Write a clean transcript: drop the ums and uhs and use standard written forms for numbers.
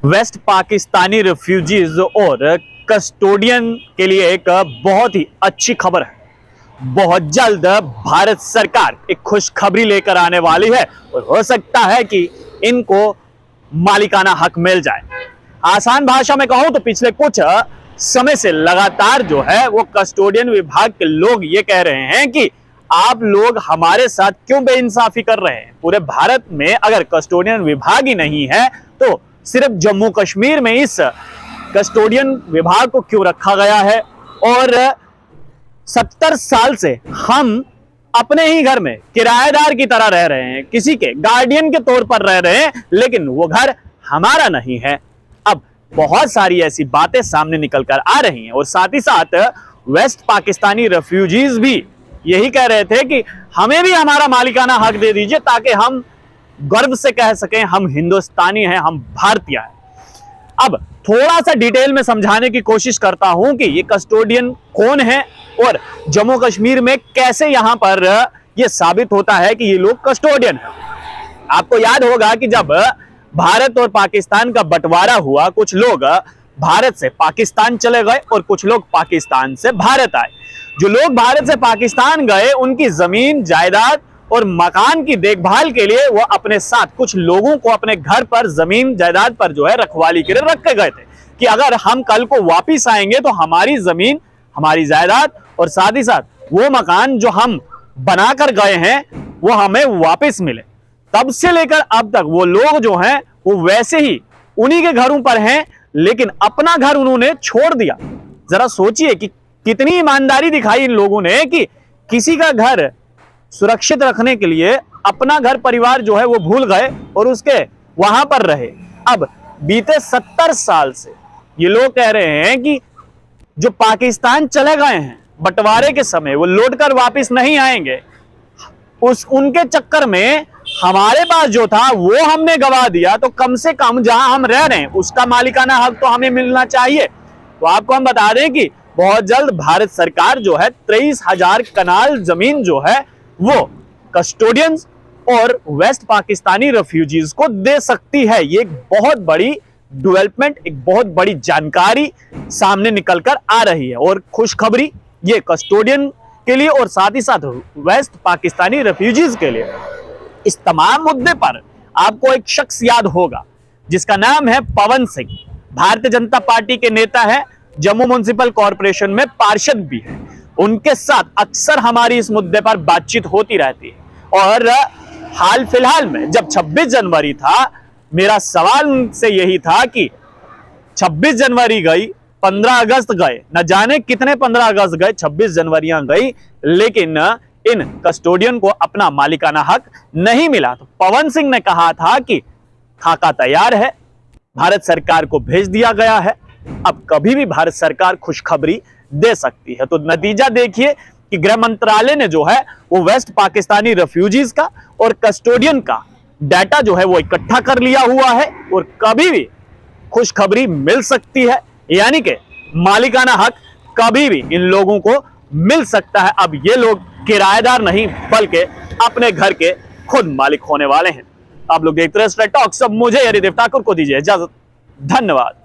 Waste Pakistani refugees और custodian के लिए एक बहुत ही अच्छी खबर है। बहुत जल्द भारत सरकार एक खुशखबरी लेकर आने वाली है और हो सकता है कि इनको मालिकाना हक मिल जाए। आसान भाषा में कहूं तो पिछले कुछ समय से लगातार जो है वो कस्टोडियन विभाग के लोग ये कह रहे हैं कि आप लोग हमारे साथ क्यों बेइंसाफी कर रहे हैं। पूरे भारत में अगर कस्टोडियन विभाग ही नहीं है तो सिर्फ जम्मू कश्मीर में इस कस्टोडियन विभाग को क्यों रखा गया है। और 70 साल से हम अपने ही घर में किराएदार की तरह रह रहे हैं, किसी के गार्डियन के तौर पर रह रहे हैं, लेकिन वो घर हमारा नहीं है। अब बहुत सारी ऐसी बातें सामने निकल कर आ रही हैं और साथ ही साथ वेस्ट पाकिस्तानी रेफ्यूजीज भी यही कह रहे थे कि हमें भी हमारा मालिकाना हक दे दीजिए ताकि हम गर्व से कह सकें हम हिंदुस्तानी हैं, हम भारतीय हैं। अब थोड़ा सा डिटेल में समझाने की कोशिश करता हूं कि ये कस्टोडियन कौन है और जम्मू कश्मीर में कैसे यहां पर ये साबित होता है कि ये लोग कस्टोडियन है। आपको याद होगा कि जब भारत और पाकिस्तान का बंटवारा हुआ, कुछ लोग भारत से पाकिस्तान चले गए और कुछ लोग पाकिस्तान से भारत आए। जो लोग भारत से पाकिस्तान गए उनकी जमीन जायदाद और मकान की देखभाल के लिए वो अपने साथ कुछ लोगों को अपने घर पर जमीन जायदाद पर जो है रखवाली के लिए रख के गए थे कि अगर हम कल को वापिस आएंगे तो हमारी जमीन, हमारी जायदाद और साथ ही साथ वो मकान जो हम बनाकर गए हैं वो हमें वापस मिले। तब से लेकर अब तक वो लोग जो हैं वो वैसे ही उन्हीं के घरों पर हैं, लेकिन अपना घर उन्होंने छोड़ दिया। जरा सोचिए कि कितनी ईमानदारी दिखाई इन लोगों ने कि किसी का घर सुरक्षित रखने के लिए अपना घर परिवार जो है वो भूल गए और उसके वहां पर रहे। अब बीते 70 साल से ये लोग कह रहे हैं कि जो पाकिस्तान चले गए हैं बंटवारे के समय वो लौट कर वापिस नहीं आएंगे। उनके चक्कर में हमारे पास जो था वो हमने गवा दिया, तो कम से कम जहां हम रह रहे हैं उसका मालिकाना हक तो हमें मिलना चाहिए। तो आपको हम बता दें कि बहुत जल्द भारत सरकार जो है 23,000 कनाल जमीन जो है वो कस्टोडियंस और वेस्ट पाकिस्तानी रेफ्यूजीज को दे सकती है। ये एक बहुत बड़ी डेवलपमेंट, एक बहुत बड़ी जानकारी सामने निकलकर आ रही है और खुशखबरी ये कस्टोडियन के लिए और साथ ही साथ वेस्ट पाकिस्तानी रेफ्यूजीज के लिए। इस तमाम मुद्दे पर आपको एक शख्स याद होगा जिसका नाम है पवन सिंह। भारतीय जनता पार्टी के नेता है, जम्मू म्युनिसिपल कॉर्पोरेशन में पार्षद भी है। उनके साथ अक्सर हमारी इस मुद्दे पर बातचीत होती रहती है और हाल फिलहाल में जब 26 जनवरी था, मेरा सवाल उनसे यही था कि 26 जनवरी गई, 15 अगस्त गए, न जाने कितने 15 अगस्त गए, 26 जनवरियां गई, लेकिन इन कस्टोडियन को अपना मालिकाना हक नहीं मिला। तो पवन सिंह ने कहा था कि खाका तैयार है, भारत सरकार को भेज दिया गया है, अब कभी भी भारत सरकार खुशखबरी दे सकती है। तो नतीजा देखिए कि गृह मंत्रालय ने जो है वो वेस्ट पाकिस्तानी रेफ्यूजीज का और कस्टोडियन का डाटा जो है वो इकट्ठा कर लिया हुआ है और कभी भी खुशखबरी मिल सकती है, यानी कि मालिकाना हक कभी भी इन लोगों को मिल सकता है। अब ये लोग किराएदार नहीं बल्कि अपने घर के खुद मालिक होने वाले हैं। आप लोग देखते रहे स्ट्रेट टॉक्स। अब मुझे हरिदेव ठाकुर को दीजिए इजाजत। धन्यवाद।